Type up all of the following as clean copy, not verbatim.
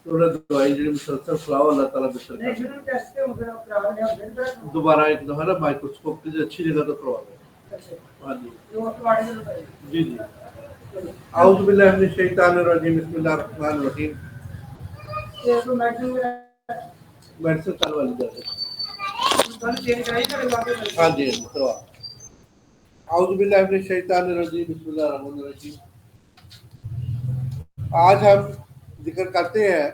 ਉਹਨਾਂ ਦਵਾਈ ਜਿਹੜੀ ਮੁਸਲਸਲ ਖਿਲਾਓ, ਅੱਲਾਹ ਤਾਲਾ ਬਿਹਤਰ ਕਰ दोबारा एक दफा ना माइक्रोस्कोप की अच्छी जगह तो करवा लें। हाँ जी जी जी। आउज़ बिल्लाहि मिनश शैतानिर रजीम, बिस्मिल्लाहिर रहमानिर रहीम। मेडिसिन कल वाली जाए। हाँ जी करवा। आउज़ बिल्लाहि मिनश शैतानिर रजीम, बिस्मिल्लाहिर रहमानिर रहीम। आज हम जिक्र करते हैं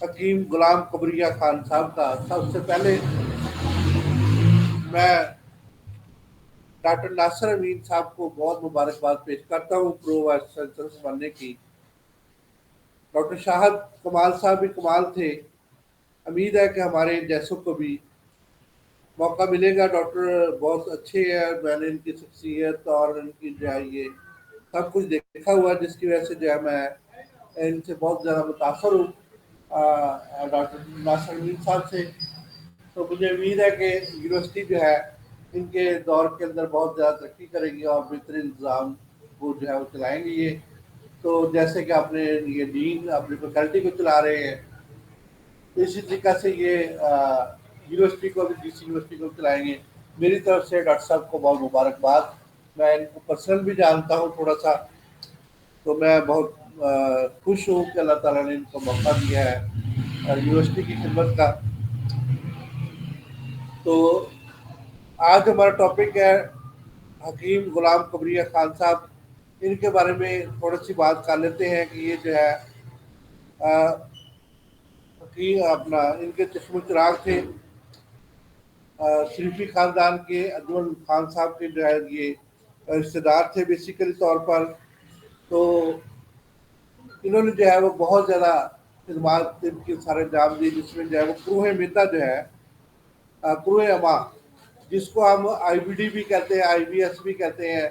हकीम गुलाम कबरिया खान साहब का। सबसे पहले मैं डॉक्टर नासिर अमीन साहब को बहुत मुबारकबाद पेश करता हूँ प्रो वाइस चांसलर बनने की। डॉक्टर शाहद कमाल साहब भी कमाल थे। उम्मीद है कि हमारे जैसों को भी मौका मिलेगा। डॉक्टर बहुत अच्छे हैं, मैंने इनकी शख्सियत और इनकी जो है ये सब कुछ देखा हुआ है, जिसकी वजह से जो है मैं इनसे बहुत ज़्यादा मुतासर हूँ डॉक्टर नासिर अमीन साहब से। तो मुझे उम्मीद है कि यूनिवर्सिटी जो है इनके दौर के अंदर बहुत ज़्यादा तरक्की करेगी और बेहतरीन इंतज़ाम को जो है वो चलाएँगे ये। तो जैसे कि आपने ये डीन अपनी फैकल्टी को चला रहे हैं, तो इसी तरीक़ा से ये यूनिवर्सिटी को भी डीसी यूनिवर्सिटी को चलाएँगे। मेरी तरफ से डॉक्टर साहब को बहुत मुबारकबाद। मैं इनको पर्सनल भी जानता हूँ थोड़ा सा, तो मैं बहुत खुश हूँ कि अल्लाह ताला ने इनको मौका दिया है यूनिवर्सिटी की खिदमत का। तो आज हमारा टॉपिक है हकीम गुलाम कबरिया खान साहब। इनके बारे में थोड़ी सी बात कर लेते हैं कि ये जो है हकीम अपना इनके चश्मे चिराग थे शरीफी ख़ानदान के अजमल खान साहब के जो है ये रिश्तेदार थे बेसिकली तौर पर। तो इन्होंने जो है वो बहुत ज़्यादा खिदमात के सारे अंजाम दिए, जिसमें जो है वो क्रूह मिता जो है क्रूह अमा, जिसको हम आईबीडी भी कहते हैं, आईबीएस भी कहते हैं।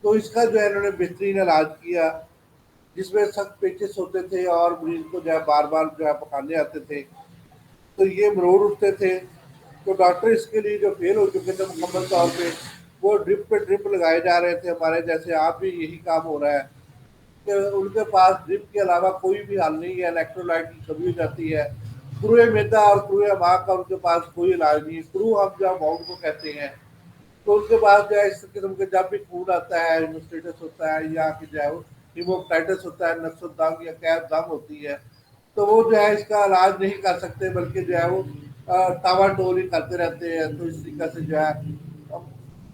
तो इसका जो है इन्होंने बेहतरीन इलाज किया, जिसमें सख्त पेचिस होते थे और मरीज को जो है बार बार जो है पखाने आते थे, तो ये मरोड़ उठते थे। तो डॉक्टर इसके लिए जो फेल हो चुके थे मुकम्मल तौर पे, वो ड्रिप पे ड्रिप लगाए जा रहे थे। हमारे जैसे आप भी यही काम हो रहा है कि उनके पास ड्रिप के अलावा कोई भी हल नहीं है, इलेक्ट्रोलाइट की कमी हो जाती है। क्रूए मैदा और क्रूए माँ का उनके पास कोई इलाज नहीं है। क्रू हम जब माउंट को कहते हैं, तो उनके पास जो है इस किस्म के जब भी खून आता है, हेमोस्टेटस होता है या कि जो है हीमोप्टाइटिस होता है, नक्सोदम या कैद दम होती है, तो वो जो है इसका इलाज नहीं कर सकते, बल्कि जो है वो टावाटोल ही करते रहते हैं। तो इस तरीके से जो है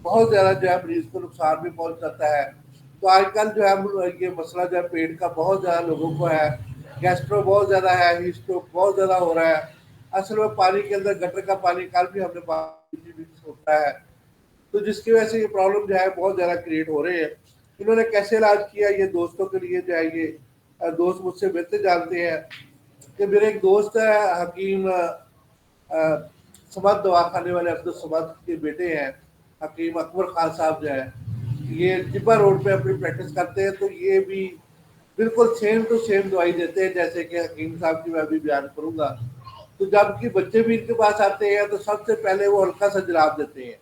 बहुत ज़्यादा जो है मरीज को नुकसान भी पहुंच जाता है। तो आजकल जो है ये मसला जो है पेट का बहुत ज़्यादा लोगों को है, गैस्ट्रो बहुत ज़्यादा है, हीट स्ट्रोक बहुत ज़्यादा हो रहा है। असल में पानी के अंदर गटर का पानी कल भी हमने पानी होता है, तो जिसकी वजह से ये प्रॉब्लम जो है बहुत ज़्यादा क्रिएट हो रहे हैं। इन्होंने कैसे इलाज किया, ये दोस्तों के लिए जो है ये दोस्त मुझसे बेहतर जानते हैं कि मेरे एक दोस्त है हकीम समद दवाखाने वाले अब्दुल समद के बेटे हैं हकीम अकबर खान साहब जो है, ये टिब्बा रोड पे अपनी प्रैक्टिस करते हैं। तो ये भी बिल्कुल सेम टू सेम दवाई देते हैं जैसे कि हकीम साहब की मैं अभी बयान करूँगा। तो जबकि बच्चे भी इनके पास आते हैं तो सबसे पहले वो हल्का सा जराब देते हैं,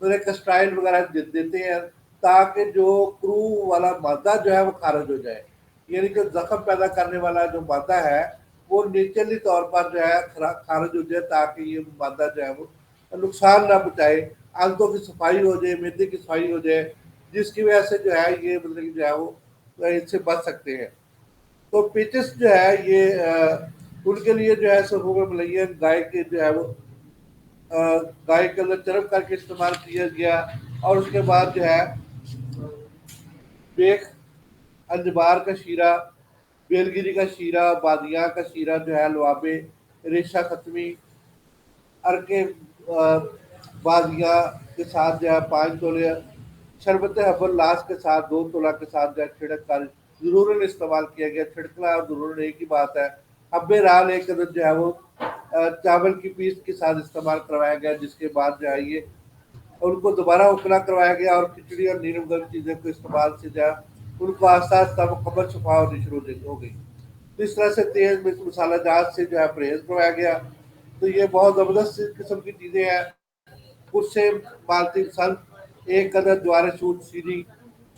तो एक स्टाइल वगैरह देते हैं ताकि जो क्रू वाला मादा जो है वो खारिज हो जाए। यानी कि जख्म पैदा करने वाला जो मादा है वो नेचुरली तौर पर जो है खारिज हो जाए, ताकि ये मादा जो है वो नुकसान ना पहुँचाए, आंतों की सफाई हो जाए, मैदे की सफाई हो जाए, जिसकी वजह से जो है ये मतलब कि जो है वो इससे बच सकते हैं। तो पेचिस जो है ये उनके लिए जो है सफूग मलयन गाय के जो है वो गाय के अंदर चरम करके इस्तेमाल किया गया। और उसके बाद जो है बेख अंजबार का शीरा, बेलगिरी का शीरा, बादियाँ का शीरा जो है लवाबे, रेशा खत्मी, अर्के बादियाँ के साथ जो है 5 तोले, शरबत हबल लाश के साथ 2 तोला के साथ जो है छिड़क कर ज़रूरन इस्तेमाल किया गया। छिड़कना और ज़रूरन एक ही बात है। हब्बे राल एक अदद जो है वो चावल की पीस के साथ इस्तेमाल करवाया गया, जिसके बाद जो है ये उनको दोबारा उकला करवाया गया और खिचड़ी और नीरम गर्म चीज़ें को इस्तेमाल से जो है उनको आस्ता आस्ता मुकम्मल शफा होनी शुरू हो गई। तो इस तरह से तेज़ मिर्च मसाला जात से जो है परहेज करवाया गया। तो ये बहुत ज़बरदस्त किस्म की चीज़ें हैं। उससे मालती सन एक कदर द्वारे सूद सीधी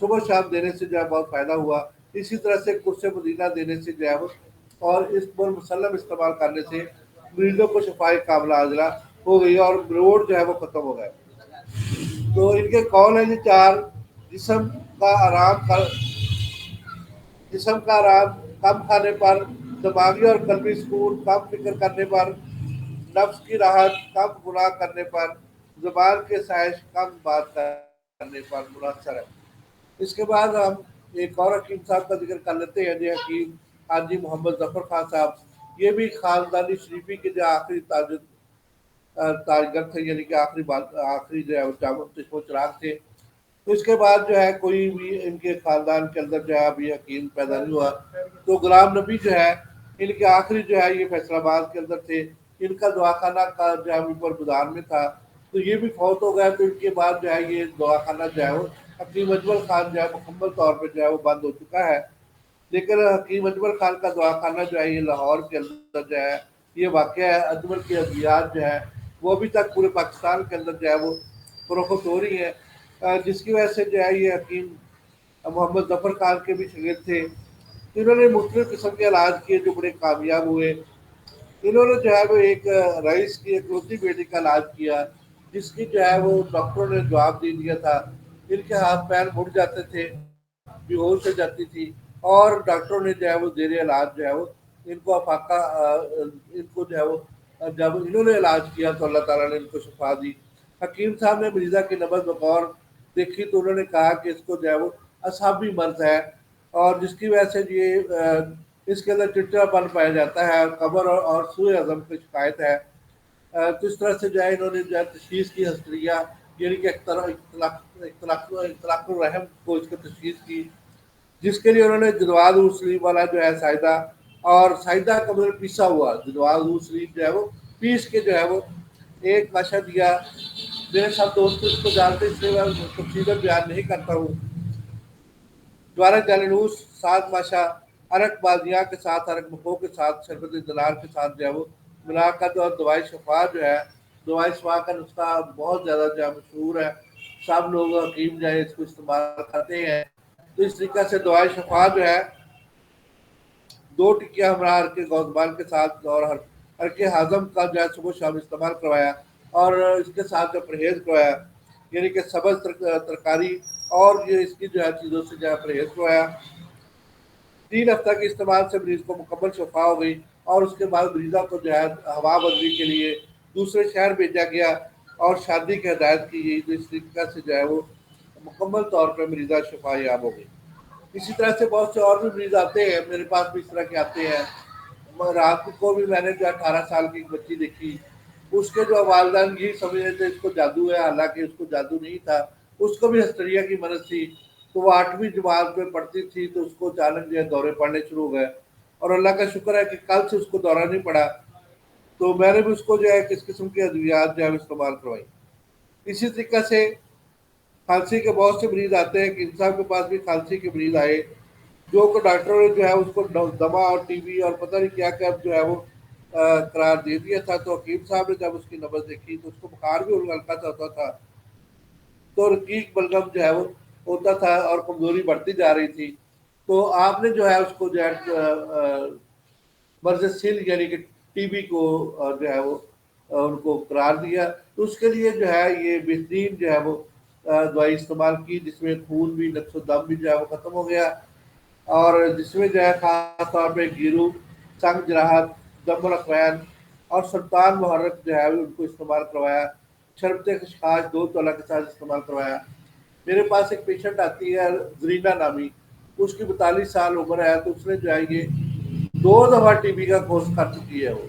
सुबह शाम देने से जो है बहुत फ़ायदा हुआ। इसी तरह से कुर्से पुदीना देने से जो है वो اور اس پر مسلم استعمال کرنے سے مریضوں کو شفائی کاملہ عاجلہ ہو گئی اور روڈ جو ہے وہ ختم ہو گئے۔ تو ان کے قول ہیں یہ چار: جسم کا آرام کر جسم کا آرام کم کھانے پر، دماغی اور قلبی سکون کم فکر کرنے پر، نفس کی راحت کم گناہ کرنے پر، زبان کے سائش کم بات کرنے پر منحصر ہے۔ اس کے بعد ہم ایک اور حکیم صاحب کا ذکر کر لیتے ہیں، جو حکیم حاجی محمد ظفر خان صاحب۔ یہ بھی خاندانی شریفی کے جو آخری تاجگر تھے، یعنی کہ آخری جو ہے وہ چشم و چراغ تھے۔ تو اس کے بعد جو ہے کوئی بھی ان کے خاندان کے اندر جو ہے ابھی حکیم پیدا نہیں ہوا۔ تو غلام نبی جو ہے ان کے آخری جو ہے یہ فیصل آباد کے اندر تھے۔ ان کا دواخانہ کا جو ہے اوپر بازار میں تھا، تو یہ بھی فوت ہو گیا۔ تو ان کے بعد جو ہے یہ دواخانہ جو ہے وہ حکیم اجمل خان جو ہے مکمل طور پہ جو ہے وہ بند ہو چکا ہے۔ لیکن حکیم اجمل خان کا دواخانہ جو ہے یہ لاہور کے اندر جو ہے یہ واقع ہے۔ اجمل کی ادویات جو ہے وہ ابھی تک پورے پاکستان کے اندر جو ہے وہ فروخت ہو رہی ہے، جس کی وجہ سے جو ہے یہ حکیم محمد ظفر خان کے بھی شاگرد تھے۔ انہوں نے مختلف قسم کے علاج کیے جو بڑے کامیاب ہوئے۔ انہوں نے جو ہے وہ ایک رئیس کی اکلوتی بیٹی کا علاج کیا، جس کی جو ہے وہ ڈاکٹروں نے جواب دے دیا تھا۔ ان کے ہاتھ پیر مڑ جاتے تھے، بے ہوش ہو جاتی تھی، اور ڈاکٹروں نے جو ہے وہ زیر علاج جو ہے وہ ان کو افاقہ ان کو جو ہے وہ جب انہوں نے علاج کیا تو اللہ تعالیٰ نے ان کو شفا دی۔ حکیم صاحب نے مریضہ کی نبض بغور دیکھی تو انہوں نے کہا کہ اس کو جو ہے وہ اعصابی مرض ہے، اور جس کی وجہ سے یہ اس کے اندر چڑچڑا پن پایا جاتا ہے، قبر اور سوء ہضم کی شکایت ہے۔ تو اس طرح سے جو ہے انہوں نے جو ہے تشخیص کی ہسٹریا، یعنی کہ اختلاق الرحم کو اس کی تشخیص کی، جس کے لیے انہوں نے جدواد سلیم والا جو ہے سائدہ، اور سائدہ کا مطلب پیسا ہوا، جدواد سلیم جو ہے وہ پیس کے جو ہے وہ ایک ماشا دیا۔ میرے ساتھ دوست اس کو جانتے، اس لیے میں تفصیل بیان نہیں کرتا ہوں۔ دوارا جالنوس 7 ماشا ارک بازیاں کے ساتھ، ارک مکو کے ساتھ، شربت دلار کے ساتھ جو ہے وہ ملا کر، اور دوائی شفا جو ہے، دوائی شفا کا نسخہ بہت زیادہ جو ہے مشہور ہے، سب لوگ حکیم جو ہے اس کو استعمال کرتے ہیں۔ تو اس طریقہ سے دوائی شفا جو ہے 2 ٹکیاں ہمراہ ہلکے گوزبان کے ساتھ اور ہلکے ہاضم کا جو ہے صبح شام استعمال کروایا، اور اس کے ساتھ جو پرہیز کروایا، یعنی کہ سبز ترکاری اور یہ اس کی جو ہے چیزوں سے جو ہے پرہیز کروایا۔ 3 ہفتہ کے استعمال سے مریض کو مکمل شفا ہو گئی، اور اس کے بعد مریضہ کو جو ہے ہوا بندی کے لیے دوسرے شہر بھیجا گیا اور شادی کی ہدایت کی گئی۔ تو اس طریقہ سے جو ہے وہ مکمل طور پر مریضہ شفا یاب ہو گئی۔ اسی طرح سے بہت سے اور بھی مریض آتے ہیں، میرے پاس بھی اس طرح کے آتے ہیں۔ رات کو بھی میں نے جو 18 سال کی ایک بچی دیکھی، اس کے جو والدین یہی سمجھ رہے تھے اس کو جادو ہے، حالانکہ اس کو جادو نہیں تھا، اس کو بھی ہسٹریا کی مرض تھی۔ تو وہ 8ویں جماعت میں پڑھتی تھی، تو اس کو اچانک جو ہے دورے پڑنے شروع ہو گئے، اور اللہ کا شکر ہے کہ کل سے اس کو دورہ نہیں پڑا۔ تو میں نے بھی اس کو جو ہے کس قسم کی ادویات جو ہے استعمال کروائی۔ اسی طریقہ سے کھانسی کے بہت سے مریض آتے ہیں، کہ انسان کے پاس بھی کھانسی کے مریض آئے، جو کہ ڈاکٹروں نے جو ہے اس کو دما اور ٹی وی اور پتہ نہیں کیا کیا جو ہے وہ قرار دے دیا تھا۔ تو حکیم صاحب نے جب اس کی نبض دیکھی تو اس کو بخار بھی ہلکا سا ہوتا تھا، تو رقیق بلغم جو ہے وہ ہوتا تھا، اور کمزوری بڑھتی جا رہی تھی۔ تو آپ نے جو ہے اس کو جو ہے مرض سل، یعنی کہ ٹی بی کو جو ہے وہ ان کو قرار دیا۔ تو اس کے لیے جو ہے یہ بہترین جو ہے وہ دوائی استعمال کی، جس میں خون بھی، نقص و دم بھی جو ہے وہ ختم ہو گیا، اور جس میں جو ہے خاص طور پہ گیرو، سنگ جراحت، دم الاقوین اور سلطان محرک جو ہے ان کو استعمال کروایا۔ شربت خشخاش 2 تولہ کے ساتھ استعمال کروایا۔ میرے پاس ایک پیشنٹ آتی ہے زرینہ نامی، اس کی 42 سال عمر ہے، تو اس نے جو ہے یہ 2 دفعہ ٹی بی کا کورس کر چکی ہے وہ۔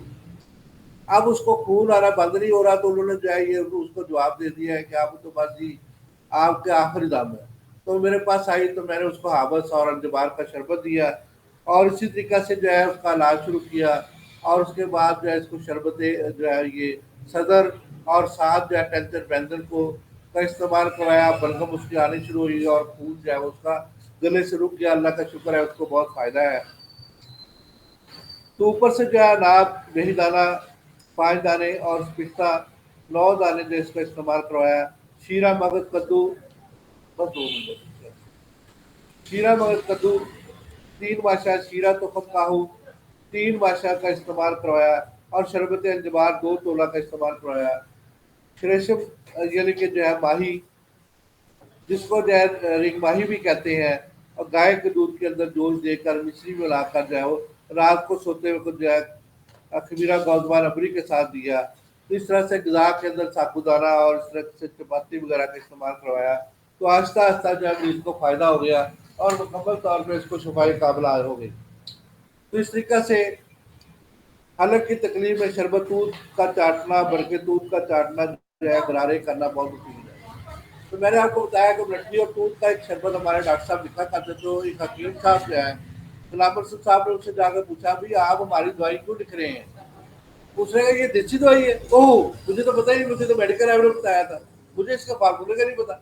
اب اس کو خون آنا بند نہیں ہو رہا، تو انہوں نے جو ہے یہ اس کو جواب دے دیا ہے کہ آپ تو بس جی آپ کے آخری دم ہے۔ تو میرے پاس آئی تو میں نے اس کو حابس اور انجبار کا شربت دیا، اور اسی طریقہ سے جو ہے اس کا علاج شروع کیا، اور اس کے بعد جو ہے اس کو شربت جو ہے یہ صدر اور ساتھ جو ہے ٹینشن بینزل کو کا استعمال کروایا۔ بلغم اس کی آنی شروع ہوئی، اور خون جو ہے اس کا گلے سے رک گیا، اللہ کا شکر ہے، اس کو بہت فائدہ ہے۔ تو اوپر سے جو ہے ناب، دہی دانہ 5 دانے، اور پستہ 9 دانے جو اس کا استعمال کروایا۔ شیرہ مغز کدو بس 2 منٹ، شیرہ مغز کدو 3 ماشا، شیرہ تخم کاہو 3 माशा का इस्तेमाल करवाया और शरबत अंजबार 2 तोला का इस्तेमाल करवाया। रेशम यानी कि जो है माही, जिसको जो है रिंग माही भी कहते हैं, और गाय के दूध के अंदर जोश देकर मिश्री मिलाकर जो है वो रात को सोते वक्त जो है खमीरा गौजवान अबरी के साथ दिया। तो इस तरह से गज़ा के अंदर साबूदाना और इस तरह से चपाती वगैरह का इस्तेमाल करवाया। तो आहिस्ता आहिस्ता जो है मरीज को फ़ायदा हो गया और मुकम्मल तौर पर इसको शफाई काबिल हो गई। तो इस तरीक़े से हलक की तकलीफ में शरबत दूध का चाटना, बरके दूध का चाटना जो है गरारे करना बहुत मुफीद है। तो मैंने आपको बताया कि मटकी और दूध का एक शरबत हमारे डॉक्टर साहब लिखा करते, तो एक हकीम साहब जो है गुलाम रसूल साहब ने उससे जाकर पूछा, भाई आप हमारी दवाई क्यों लिख रहे हैं? पूछने का ये देसी दवाई है। ओह, मुझे तो पता ही नहीं, मुझे तो मेडिकल एवरेज बताया था, मुझे इसका फार्मूले का नहीं पता।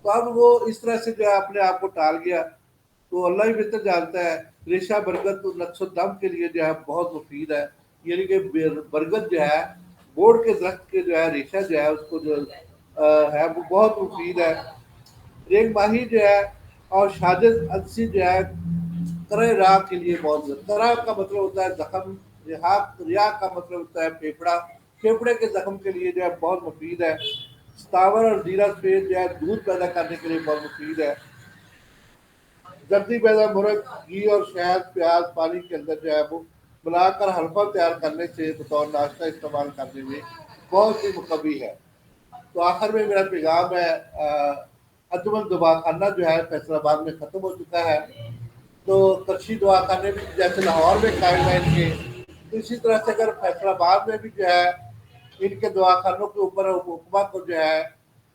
तो अब वो इस तरह से जो है अपने आप को टाल गया। तो अल्लाह ही बेहतर जानता है। रेशा बरगद तो नक्शो दम के लिए जो है बहुत मुफीद है। यानी कि बरगद जो है, बोर्ड के दरख्त के जो है रेशा जो है उसको जो है वो बहुत मुफीद है। रेग माही जो है और शाजद अलसी जो है तरह राह के लिए बहुत, तरह का मतलब होता है जख्म, रिया का मतलब होता है फेफड़ा, फेफड़े के जख्म के लिए जो है बहुत मुफीद है। सतावर और जीरा सफेद जो है दूध पैदा करने के लिए बहुत मुफीद है। जल्दी पैदा मुर्ग, घी और शहद प्याज पानी के अंदर जो है वो मिलाकर हल्फा तैयार करने से बतौर नाश्ता इस्तेमाल करने में बहुत ही मुकवी है। तो आखिर में मेरा पैगाम है, अजमल दवाखाना जो है फैसलाबाद में ख़त्म हो चुका है। तो करशी दवाखाने भी जैसे लाहौर में कायम है इनके, तो इसी तरह से अगर फैसलाबाद में भी जो है इनके दवाखानों के ऊपर हुक्मा को जो है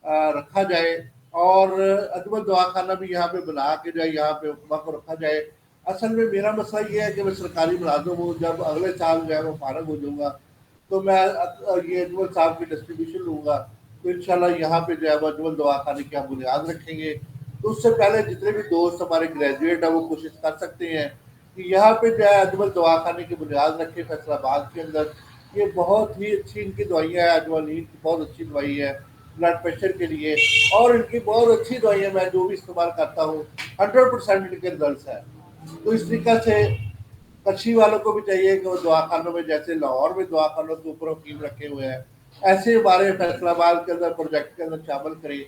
रखा जाए, और अजमल दवाखाना भी यहाँ पे बना के जो है यहाँ पे हुक्मा को रखा जाए। असल में मेरा मसला ये है कि मैं सरकारी मुलाजिम हूँ, जब अगले साल जो है मैं फारग हो जाऊँगा तो मैं ये अजमल साहब की डिस्ट्रीब्यूशन लूँगा। तो इंशाल्लाह यहाँ पे जो है वो अजमल दवाखाने की हम बुनियाद रखेंगे। तो उससे पहले जितने भी दोस्त हमारे ग्रेजुएट हैं वो कोशिश कर सकते हैं कि यहाँ पे जो है अजमल दवाखाने की बुनियाद रखें फैसलाबाद के अंदर। ये बहुत ही अच्छी इनकी दवाइयाँ हैं, अजवालीन की बहुत अच्छी दवाई है ब्लड प्रेशर के लिए, और इनकी बहुत अच्छी दवाइयाँ मैं जो भी इस्तेमाल करता हूँ 100% इनके रिजल्ट है। तो इस तरीक़े से कच्छी वालों को भी चाहिए कि वो दवाखानों में, जैसे लाहौर में दवाखानों के ऊपर हकीम रखे हुए हैं, ऐसे हमारे फैसलाबाद के अंदर प्रोजेक्ट के अंदर शामिल करें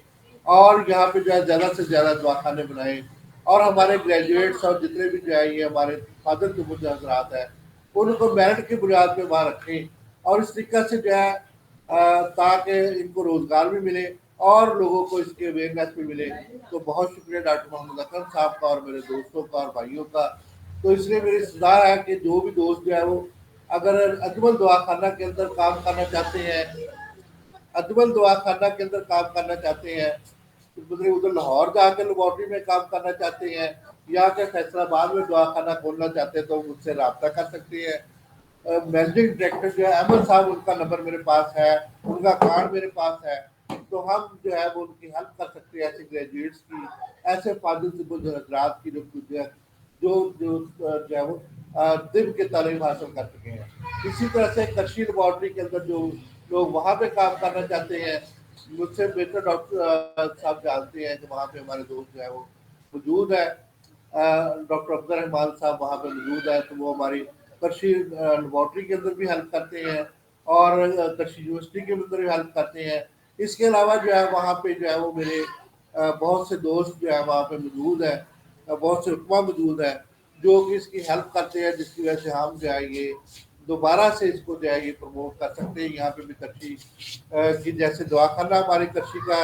और यहाँ पे जो है ज़्यादा से ज़्यादा दवाखाने बनाएं, और हमारे ग्रेजुएट्स और जितने भी जो है ये हमारे फादर के मुझे हजरात हैं उनको मेरिट की बुनियाद पर वहाँ रखें, और इस तरीके से जो है ताकि इनको रोज़गार भी मिले और लोगों को इसकी अवेयरनेस भी मिले। तो बहुत शुक्रिया डॉक्टर मोहम्मद अकरम साहब का और मेरे दोस्तों का और भाइयों का। तो इसलिए मेरी सलाह है कि जो भी दोस्त जो है वो अगर अजमल दवाखाना के अंदर काम करना चाहते हैं, अजमल दवाखाना के अंदर काम करना चाहते हैं, मतलब उधर लाहौर जाकर लेबॉर्ट्री में काम करना चाहते हैं या कि फैसलाबाद में दवाखाना खोलना चाहते हैं, तो मुझसे रब्ता कर सकते हैं। मैनेजिंग डायरेक्टर जो है अहमद साहब, उनका नंबर मेरे पास है, उनका कार्ड मेरे पास है। तो हम जो है वो उनकी हेल्प कर सकते हैं, ऐसे ग्रेजुएट्स की, ऐसे फाजिल सिबुल हजरात की जो है वो तिब की तालीम हासिल कर चुके हैं। इसी तरह से कृषि लेबॉर्ट्री के अंदर जो लोग वहाँ पे काम करना चाहते हैं, मुझसे बेहतर डॉक्टर साहब जानते हैं कि वहाँ पे हमारे दोस्त जो है वो मौजूद है। डॉक्टर अब्दुल रहमान साहब वहाँ पे मौजूद है, तो वो हमारी कृषि लेबॉर्ट्री के अंदर भी हेल्प करते हैं और कृषि यूनिवर्सिटी के अंदर भी हेल्प करते हैं। इसके अलावा जो है वहाँ पे जो है वो मेरे बहुत से दोस्त जो है वहाँ पे मौजूद है, बहुत से रुकमा मौजूद है जो कि इसकी हेल्प करते हैं, जिसकी वजह से हम जो है ये दोबारा से इसको जो है ये प्रमोट कर सकते हैं। यहाँ पे भी कृषि की जैसे दवाखाना हमारी कृषि का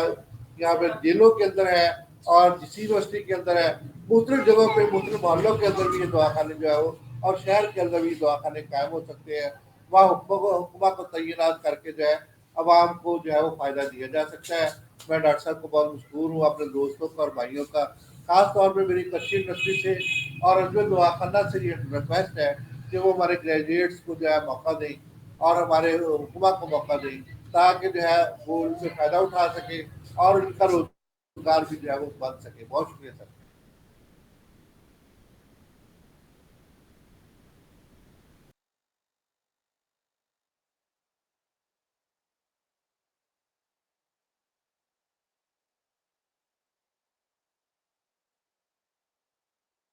यहाँ पे जेलों के अंदर है और जिस यूनिवर्सिटी के अंदर है, मुख्तलिफ जगहों पे मुख्तलिफ मोहल्लों के अंदर भी ये दवाखाने जो है वो और शहर के अंदर भी दवाखाने कायम हो सकते हैं। वहाँ हुक्मा को तैनात करके जो है आवाम को जो है वो फ़ायदा दिया जा सकता है। मैं डॉक्टर साहब को बहुत मशहूर हूँ अपने दोस्तों का और भाइयों का, खास तौर पे मेरी कृषि इंडस्ट्री से और अजमल दवाखाना से ये रिक्वेस्ट है कि वो हमारे ग्रेजुएट्स को जो है मौका दें और हमारे हुक्मा को मौका दें, ताकि जो है वो उनसे फ़ायदा उठा सके और उनका रोजगार भी जो है वो बन सके। बहुत शुक्रिया सर।